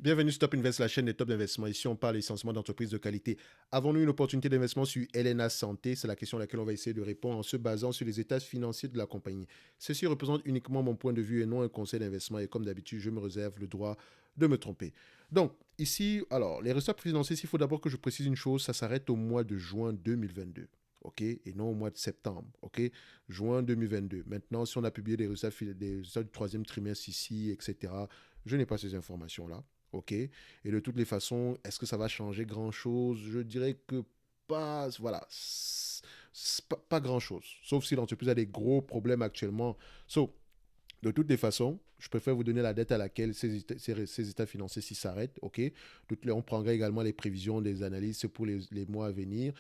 Bienvenue sur Top Invest, la chaîne des top d'investissement. Ici, on parle essentiellement d'entreprises de qualité. Avons-nous une opportunité d'investissement sur LNA Santé? C'est la question à laquelle on va essayer de répondre en se basant sur les états financiers de la compagnie. Ceci représente uniquement mon point de vue et non un conseil d'investissement. Et comme d'habitude, je me réserve le droit de me tromper. Donc, ici, alors, les résultats financiers, il faut d'abord que je précise une chose, ça s'arrête au mois de juin 2022. OK, et non au mois de septembre. OK, juin 2022. Maintenant, si on a publié des résultats du troisième trimestre ici, etc., je n'ai pas ces informations-là. OK. Et de toutes les façons, est-ce que ça va changer grand-chose? Je dirais que pas, voilà, pas grand-chose. Sauf si l'entreprise a des gros problèmes actuellement. De toutes les façons, je préfère vous donner la dette à laquelle ces états financiers s'arrêtent. OK. On prendra également les prévisions des analystes pour les mois à venir.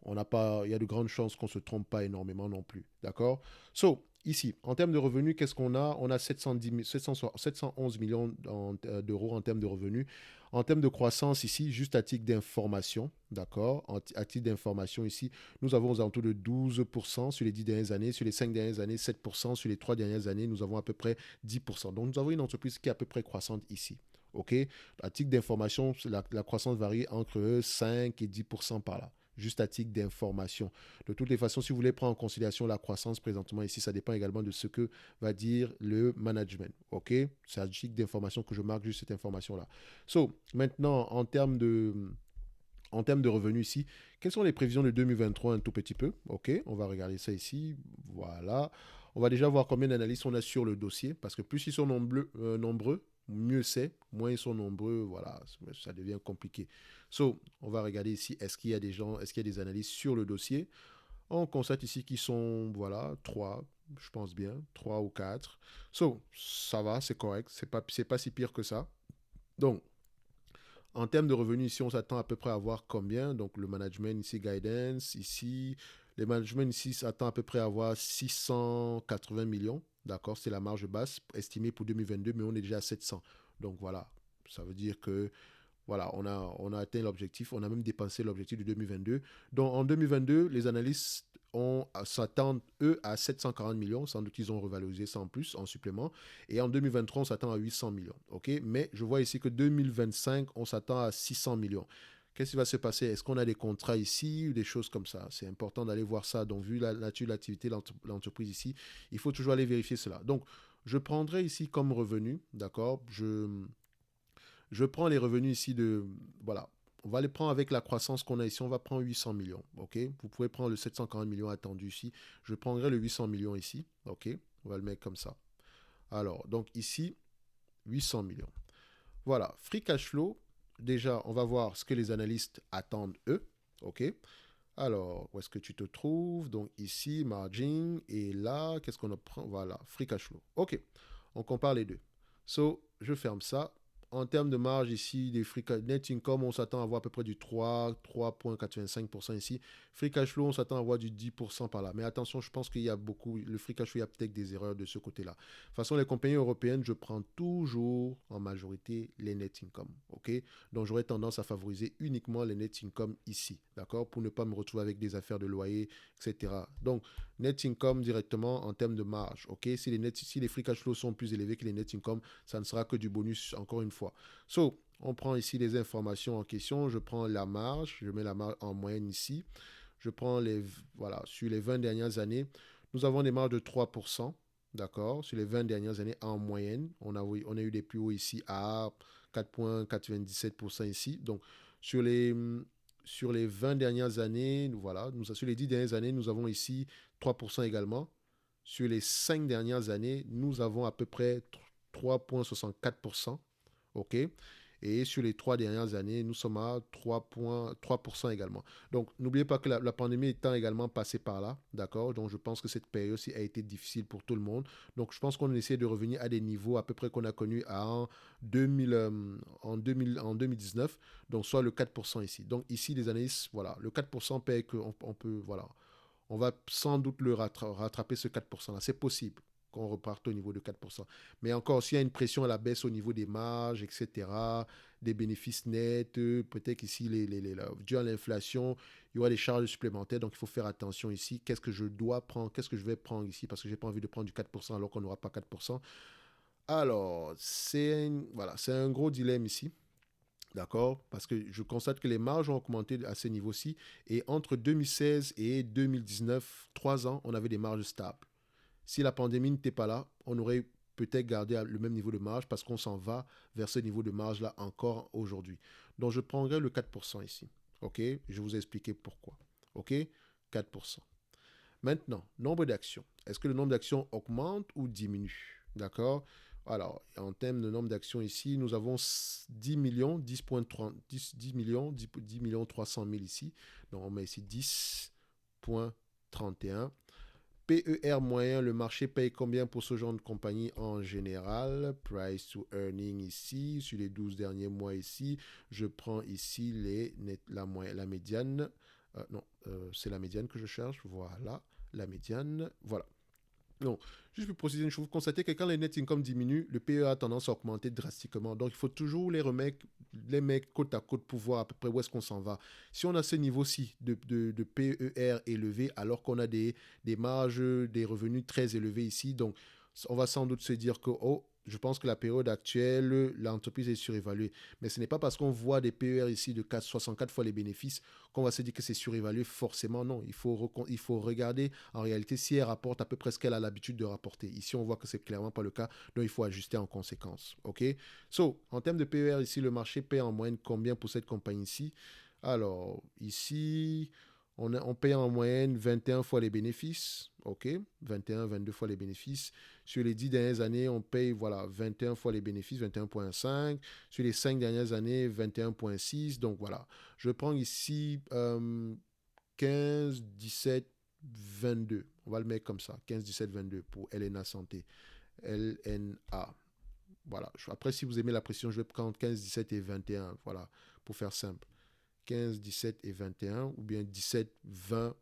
On n'a pas, il y a de grandes chances qu'on ne se trompe pas énormément non plus. D'accord. Ici, en termes de revenus, qu'est-ce qu'on a? On a 711 millions d'euros en termes de revenus. En termes de croissance, ici, juste à titre d'information, d'accord? À titre d'information, ici, nous avons aux alentours de 12% sur les 10 dernières années. Sur les 5 dernières années, 7%. Sur les 3 dernières années, nous avons à peu près 10%. Donc, nous avons une entreprise qui est à peu près croissante ici. OK? À titre d'information, la croissance varie entre 5 et 10% par là, juste à titre d'information. De toutes les façons, si vous voulez prendre en considération la croissance présentement ici, ça dépend également de ce que va dire le management. OK? C'est à titre d'information que je marque juste cette information-là. Maintenant, en termes de revenus ici, quelles sont les prévisions de 2023 un tout petit peu? OK, on va regarder ça ici. Voilà. On va déjà voir combien d'analystes on a sur le dossier, parce que plus ils sont nombreux, mieux c'est. Moins ils sont nombreux, voilà, ça devient compliqué. On va regarder ici, est-ce qu'il y a des gens, est-ce qu'il y a des analystes sur le dossier? On constate ici qu'ils sont, voilà, 3, je pense bien, 3 ou 4. Ça va, c'est correct, c'est pas si pire que ça. Donc, en termes de revenus, ici, on s'attend à peu près à avoir combien? Donc, le management ici, guidance, ici, les management ici s'attend à peu près à avoir 680 millions. D'accord, c'est la marge basse estimée pour 2022, mais on est déjà à 700. Donc voilà, ça veut dire que voilà, on a atteint l'objectif, on a même dépensé l'objectif de 2022. Donc en 2022, les analystes s'attendent, eux, à 740 millions. Sans doute, ils ont revalorisé ça en plus, en supplément. Et en 2023, on s'attend à 800 millions. OK? Mais je vois ici que 2025, on s'attend à 600 millions. Qu'est-ce qui va se passer? Est-ce qu'on a des contrats ici ou des choses comme ça? C'est important d'aller voir ça. Donc, vu la nature de l'activité de l'entreprise ici, il faut toujours aller vérifier cela. Donc, je prendrai ici comme revenu, d'accord? Je prends les revenus ici de... Voilà. On va les prendre avec la croissance qu'on a ici. On va prendre 800 millions. OK? Vous pouvez prendre le 740 millions attendu ici. Je prendrai le 800 millions ici. OK? On va le mettre comme ça. Alors, donc ici, 800 millions. Voilà. Free cash flow. Déjà, on va voir ce que les analystes attendent eux. OK? Alors, où est-ce que tu te trouves? Donc ici, margin. Et là, qu'est-ce qu'on prend? Voilà. Free cash flow. OK. On compare les deux. Je ferme ça. En termes de marge ici, des net income, on s'attend à avoir à peu près du 3,85% ici. Free cash flow, on s'attend à avoir du 10% par là. Mais attention, je pense qu'il y a beaucoup, le free cash flow, il y a peut-être des erreurs de ce côté-là. De toute façon, les compagnies européennes, je prends toujours en majorité les net income. OK? Donc, j'aurais tendance à favoriser uniquement les net income ici. D'accord? Pour ne pas me retrouver avec des affaires de loyer, etc. Donc, net income directement en termes de marge. OK? Si les free cash flow sont plus élevés que les net income, ça ne sera que du bonus encore une fois. On prend ici les informations en question. Je prends la marge. Je mets la marge en moyenne ici. Je prends voilà, sur les 20 dernières années, nous avons des marges de 3%. D'accord? Sur les 20 dernières années en moyenne, on a eu des plus hauts ici à 4,97% ici. Donc, sur les, sur les 20 dernières années, voilà, sur les 10 dernières années, nous avons ici 3% également. Sur les 5 dernières années, nous avons à peu près 3,64%. OK? Et sur les 3 dernières années, nous sommes à 3% également. Donc, n'oubliez pas que la pandémie étant également passée par là, d'accord? Donc, je pense que cette période-ci a été difficile pour tout le monde. Donc, je pense qu'on essaie de revenir à des niveaux à peu près qu'on a connus en 2019, donc soit le 4% ici. Donc, ici, les analystes, voilà, le 4% paye qu'on peut, voilà, on va sans doute le rattraper ce 4%-là. C'est possible qu'on reparte au niveau de 4%. Mais encore, s'il y a une pression à la baisse au niveau des marges, etc., des bénéfices nets, peut-être qu'ici, dû à l'inflation, il y aura des charges supplémentaires. Donc, il faut faire attention ici. Qu'est-ce que je dois prendre? Qu'est-ce que je vais prendre ici? Parce que je n'ai pas envie de prendre du 4% alors qu'on n'aura pas 4%. Alors, voilà, c'est un gros dilemme ici. D'accord? Parce que je constate que les marges ont augmenté à ce niveau-ci. Et entre 2016 et 2019, 3 ans, on avait des marges stables. Si la pandémie n'était pas là, on aurait peut-être gardé le même niveau de marge parce qu'on s'en va vers ce niveau de marge-là encore aujourd'hui. Donc, je prendrai le 4% ici. OK? Je vous ai expliqué pourquoi. OK? 4%. Maintenant, nombre d'actions. Est-ce que le nombre d'actions augmente ou diminue? D'accord? Alors, en termes de nombre d'actions ici, nous avons 10 millions, 10 millions, 10 millions 300 000 ici. Donc, on met ici 10,31. PER moyen, le marché paye combien pour ce genre de compagnie en général? Price to earning ici, sur les 12 derniers mois ici. Je prends ici la médiane. Non, c'est la médiane que je cherche. Voilà, la médiane. Voilà. Non, juste pour préciser une chose, vous constatez que quand les net income diminuent, le PER a tendance à augmenter drastiquement. Donc, il faut toujours les mettre côte à côte pour voir à peu près où est-ce qu'on s'en va. Si on a ce niveau-ci de PER élevé, alors qu'on a des marges, des revenus très élevés ici, donc on va sans doute se dire que, oh, je pense que la période actuelle, l'entreprise est surévaluée. Mais ce n'est pas parce qu'on voit des PER ici de 64 fois les bénéfices qu'on va se dire que c'est surévalué forcément. Non, il faut regarder en réalité si elle rapporte à peu près ce qu'elle a l'habitude de rapporter. Ici, on voit que c'est clairement pas le cas, donc il faut ajuster en conséquence. OK? So, en termes de PER, ici, le marché paie en moyenne combien pour cette compagnie-ci? Alors, ici, on paye en moyenne 21 fois les bénéfices. OK? 21, 22 fois les bénéfices. Sur les 10 dernières années, on paye voilà, 21 fois les bénéfices, 21,5. Sur les 5 dernières années, 21,6. Donc voilà. Je prends ici 15, 17, 22. On va le mettre comme ça. 15, 17, 22 pour LNA Santé. LNA. Voilà. Après, si vous aimez la précision, je vais prendre 15, 17 et 21. Voilà. Pour faire simple. 15, 17 et 21. Ou bien 17, 20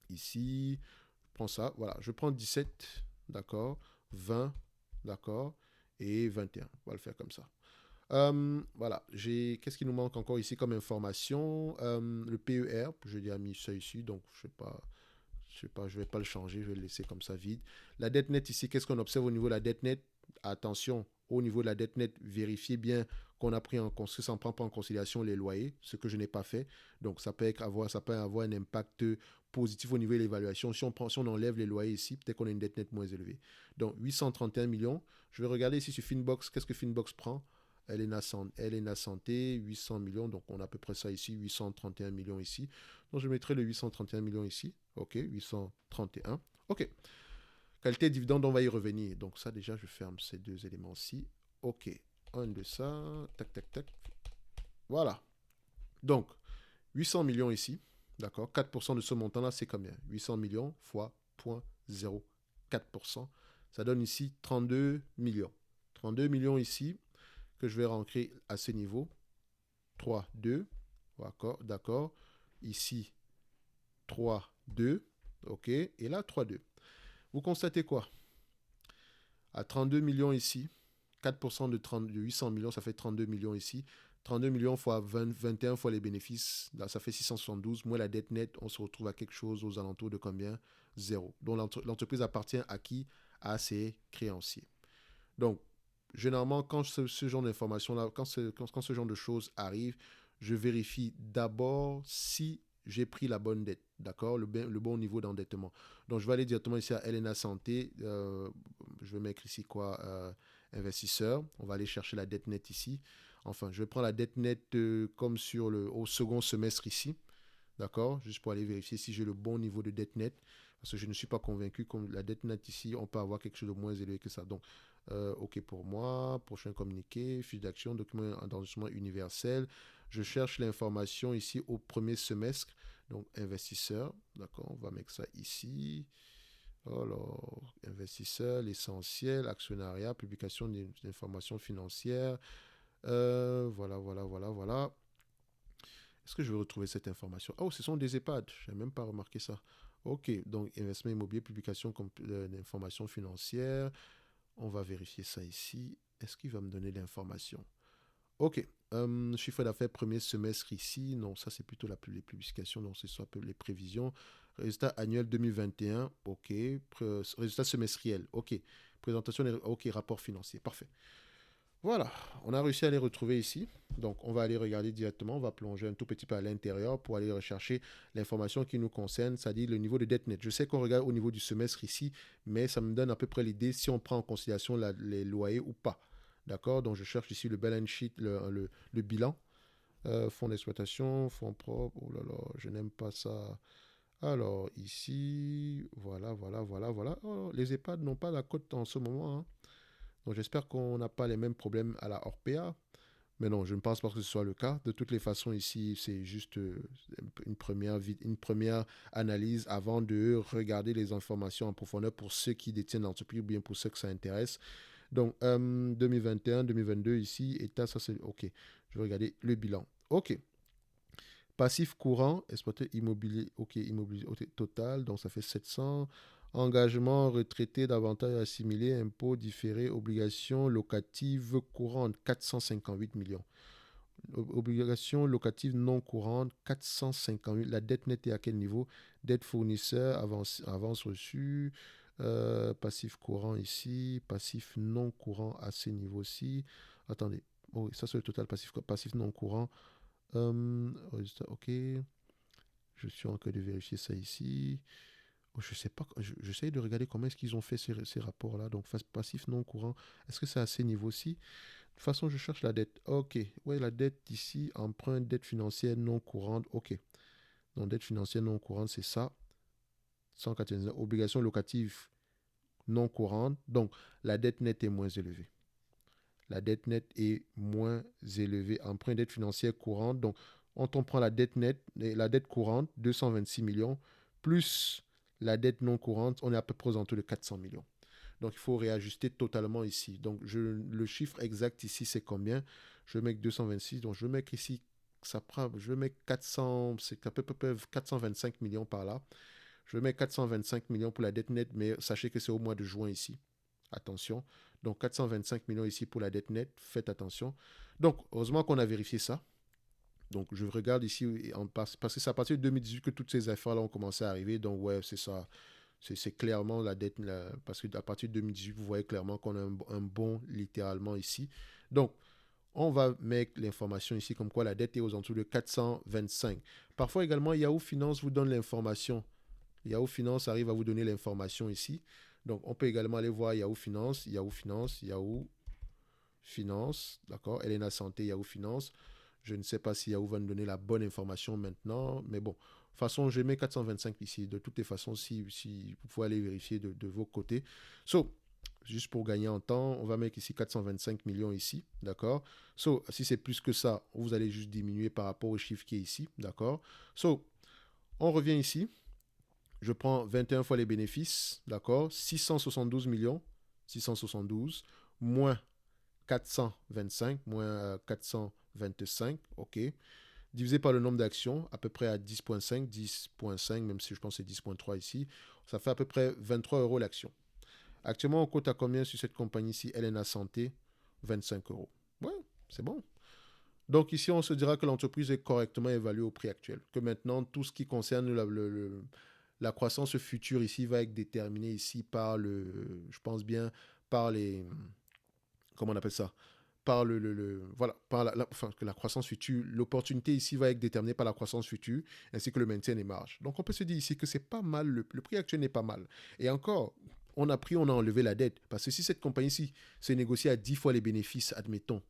ici. Je prends ça. Voilà. Je prends 17. D'accord. 20. D'accord. Et 21. On va le faire comme ça. Voilà, qu'est-ce qui nous manque encore ici comme information? Le PER, j'ai déjà mis ça ici, donc je sais pas, je vais pas le changer, je vais le laisser comme ça vide. La dette nette ici, qu'est-ce qu'on observe au niveau de la dette nette? Attention, au niveau de la dette nette, vérifiez bien qu'on a pris en considération, ça ne prend pas en considération les loyers, ce que je n'ai pas fait. Donc ça peut avoir un impact positif au niveau de l'évaluation. Si on enlève les loyers ici, peut-être qu'on a une dette nette moins élevée. Donc 831 millions. Je vais regarder ici sur Finbox, qu'est-ce que Finbox prend? LNA Santé, 800 millions, donc on a à peu près ça ici, 831 millions ici. Donc je mettrai le 831 millions ici. OK, 831. OK. Qualité de dividende, on va y revenir. Donc ça déjà, je ferme ces deux éléments-ci. OK. Un de ça. Tac, tac, tac. Voilà. Donc, 800 millions ici. D'accord. 4% de ce montant-là, c'est combien? 800 millions fois 0,04%. Ça donne ici 32 millions. 32 millions ici que je vais rentrer à ce niveau. 3, 2. D'accord. Ici, 3, 2. OK. Et là, 3, 2. Vous constatez quoi? À 32 millions ici, 4% de 800 millions, ça fait 32 millions ici. 32 millions fois 21 fois les bénéfices, là, ça fait 672. Moins la dette nette, on se retrouve à quelque chose aux alentours de combien? Zéro. Donc l'entreprise appartient à qui? À ses créanciers. Donc, généralement, quand ce genre d'informations-là, quand ce genre de choses arrive, je vérifie d'abord si j'ai pris la bonne dette, d'accord, le bon niveau d'endettement. Donc, je vais aller directement ici à LNA Santé. Je vais mettre ici quoi? Investisseur. On va aller chercher la dette nette ici. Enfin, je vais prendre la dette nette comme au second semestre ici. D'accord? Juste pour aller vérifier si j'ai le bon niveau de dette nette. Parce que je ne suis pas convaincu que la dette nette ici, on peut avoir quelque chose de moins élevé que ça. Donc, OK pour moi. Prochain communiqué, fiche d'action, document d'enregistrement universel. Je cherche l'information ici au premier semestre. Donc, investisseur. D'accord? On va mettre ça ici. Alors, investisseur, l'essentiel, actionnariat, publication d'informations financières. Voilà. Est-ce que je vais retrouver cette information? Oh, ce sont des EHPAD. Je n'ai même pas remarqué ça. OK, donc investissement immobilier, publication d'informations financières. On va vérifier ça ici. Est-ce qu'il va me donner l'information? OK. Chiffre d'affaires premier semestre ici. Non, ça c'est plutôt les publications. Donc c'est soit les prévisions. Résultat annuel 2021. OK. Résultat semestriel. OK. Présentation des... OK, rapport financier. Parfait. Voilà, on a réussi à les retrouver ici. Donc, on va aller regarder directement. On va plonger un tout petit peu à l'intérieur pour aller rechercher l'information qui nous concerne, c'est-à-dire le niveau de dette nette. Je sais qu'on regarde au niveau du semestre ici, mais ça me donne à peu près l'idée si on prend en considération les loyers ou pas. D'accord? Donc, je cherche ici le balance sheet, le bilan. Fonds d'exploitation, fonds propres. Oh là là, je n'aime pas ça. Alors, ici, voilà. Oh, les EHPAD n'ont pas la cote en ce moment, hein. Donc j'espère qu'on n'a pas les mêmes problèmes à la Orpea. Mais non, je ne pense pas que ce soit le cas. De toutes les façons, ici, c'est juste une première analyse avant de regarder les informations en profondeur pour ceux qui détiennent l'entreprise ou bien pour ceux que ça intéresse. Donc, 2021, 2022 ici, état, ça c'est OK. Je vais regarder le bilan. OK. Passif courant, exploité immobilier, OK, immobilier total, donc ça fait 700. Engagement retraité d'avantages assimilés, impôts différés, obligations locatives courantes, 458 millions. Obligations locatives non courantes, 458. La dette nette est à quel niveau? Dette fournisseur, avance reçue, passif courant ici, passif non courant à ces niveaux-ci. Attendez, oh, ça c'est le total passif non courant. Résultat, OK. Je suis en train de vérifier ça ici. Oh, je sais pas, j'essaye de regarder comment est-ce qu'ils ont fait ces rapports-là. Donc, passif non courant, est-ce que c'est à ces niveaux-ci? De toute façon, je cherche la dette. OK. Ouais, la dette ici, emprunt, dette financière non courante. OK. Donc, dette financière non courante, c'est ça. 199. Obligation locative non courante. Donc, la dette nette est moins élevée. La dette nette est moins élevée. Emprunt, dette financière courante. Donc, quand on prend la dette nette et la dette courante, 226 millions, plus la dette non courante, on est à peu près aux alentours de 400 millions. Donc, il faut réajuster totalement ici. Donc, le chiffre exact ici, c'est combien? Je vais mettre 226. Donc, je vais mettre ici, je vais mettre 400, c'est à peu près 425 millions par là. Je vais mettre 425 millions pour la dette nette, mais sachez que c'est au mois de juin ici. Attention. Donc, 425 millions ici pour la dette nette. Faites attention. Donc, heureusement qu'on a vérifié ça. Donc, je regarde ici, parce que c'est à partir de 2018 que toutes ces affaires-là ont commencé à arriver. Donc, ouais, c'est ça. C'est clairement la dette, parce qu'à partir de 2018, vous voyez clairement qu'on a un bon littéralement ici. Donc, on va mettre l'information ici comme quoi la dette est aux alentours de 425. Parfois également, Yahoo Finance vous donne l'information. Yahoo Finance arrive à vous donner l'information ici. Donc, on peut également aller voir Yahoo Finance, d'accord, Elena Santé, Yahoo Finance. Je ne sais pas si Yahoo va nous donner la bonne information maintenant, mais bon. De toute façon, je mets 425 ici. De toutes les façons, si vous pouvez aller vérifier de vos côtés. So, juste pour gagner en temps, on va mettre ici 425 millions ici, d'accord? So, si c'est plus que ça, vous allez juste diminuer par rapport au chiffre qui est ici, d'accord? So, on revient ici. Je prends 21 fois les bénéfices, d'accord? 672 millions, 672, moins 425, moins 425, ok? Divisé par le nombre d'actions, à peu près à 10,5, même si je pense que c'est 10,3 ici, ça fait à peu près 23 euros l'action. Actuellement, on cote à combien sur cette compagnie ici, LNA Santé? 25 euros. Ouais, c'est bon. Donc ici, on se dira que l'entreprise est correctement évaluée au prix actuel. Que maintenant, tout ce qui concerne la croissance future ici va être déterminée ici par je pense bien, par les, comment on appelle ça? Par voilà, par enfin, que la croissance future, l'opportunité ici va être déterminée par la croissance future, ainsi que le maintien des marges. Donc on peut se dire ici que c'est pas mal, le prix actuel n'est pas mal. Et encore, on a enlevé la dette. Parce que si cette compagnie-ci se négocie à 10 fois les bénéfices, admettons,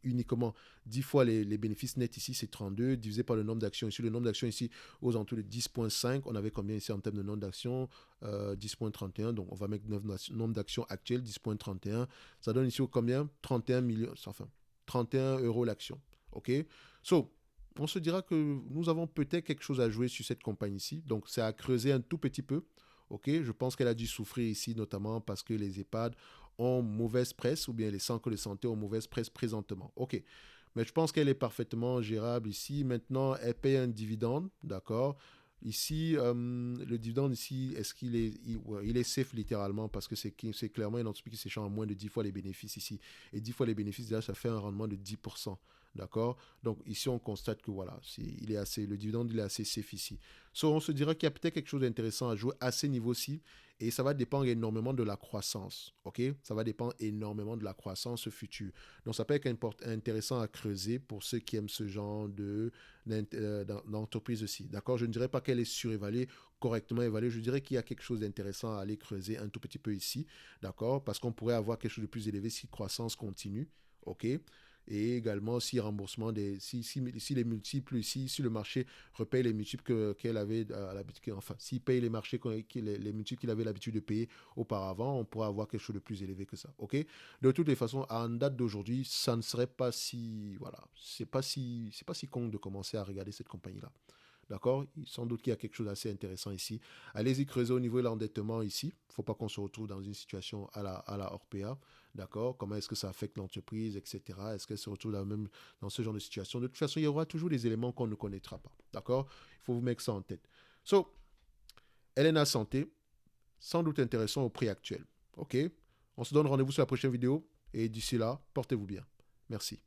uniquement 10 fois les bénéfices nets ici, c'est 32, divisé par le nombre d'actions ici. Le nombre d'actions ici, aux alentours de 10,5. On avait combien ici en termes de nombre d'actions? 10,31. Donc, on va mettre nombre d'actions actuelles, 10,31. Ça donne ici combien? 31 millions, enfin, 31 euros l'action. OK? So, on se dira que nous avons peut-être quelque chose à jouer sur cette compagnie-ci. Donc, c'est à creuser un tout petit peu. OK? Je pense qu'elle a dû souffrir ici, notamment parce que les EHPAD ont mauvaise presse ou bien les centres de santé ont mauvaise presse présentement. OK. Mais je pense qu'elle est parfaitement gérable ici. Maintenant, elle paye un dividende, d'accord? Ici, le dividende ici, est-ce qu'il est, il est safe littéralement parce que c'est clairement une entreprise qui s'échange à moins de 10 fois les bénéfices ici. Et 10 fois les bénéfices, déjà, ça fait un rendement de 10%. D'accord? Donc ici, on constate que voilà, il est assez, le dividende, il est assez safe ici. So, on se dira qu'il y a peut-être quelque chose d'intéressant à jouer à ces niveaux-ci. Et ça va dépendre énormément de la croissance. OK? Ça va dépendre énormément de la croissance future. Donc, ça peut être intéressant à creuser pour ceux qui aiment ce genre d'entreprise aussi. D'accord? Je ne dirais pas qu'elle est surévaluée, correctement évaluée. Je dirais qu'il y a quelque chose d'intéressant à aller creuser un tout petit peu ici. D'accord? Parce qu'on pourrait avoir quelque chose de plus élevé si croissance continue. OK? Et également si remboursement si les multiples, si le marché repaye les multiples qu'elle avait à l'habitude, enfin, s'il paye les marchés, les multiples qu'il avait l'habitude de payer auparavant, on pourra avoir quelque chose de plus élevé que ça. OK? De toutes les façons, en date d'aujourd'hui, ça ne serait pas si, voilà, c'est pas si con de commencer à regarder cette compagnie-là. D'accord? Sans doute qu'il y a quelque chose d'assez intéressant ici. Allez-y creuser au niveau de l'endettement ici. Il ne faut pas qu'on se retrouve dans une situation à la Orpea. D'accord? Comment est-ce que ça affecte l'entreprise, etc. Est-ce qu'elle se retrouve dans ce genre de situation? De toute façon, il y aura toujours des éléments qu'on ne connaîtra pas. D'accord? Il faut vous mettre ça en tête. So, LNA Santé, sans doute intéressant au prix actuel. OK? On se donne rendez-vous sur la prochaine vidéo. Et d'ici là, portez-vous bien. Merci.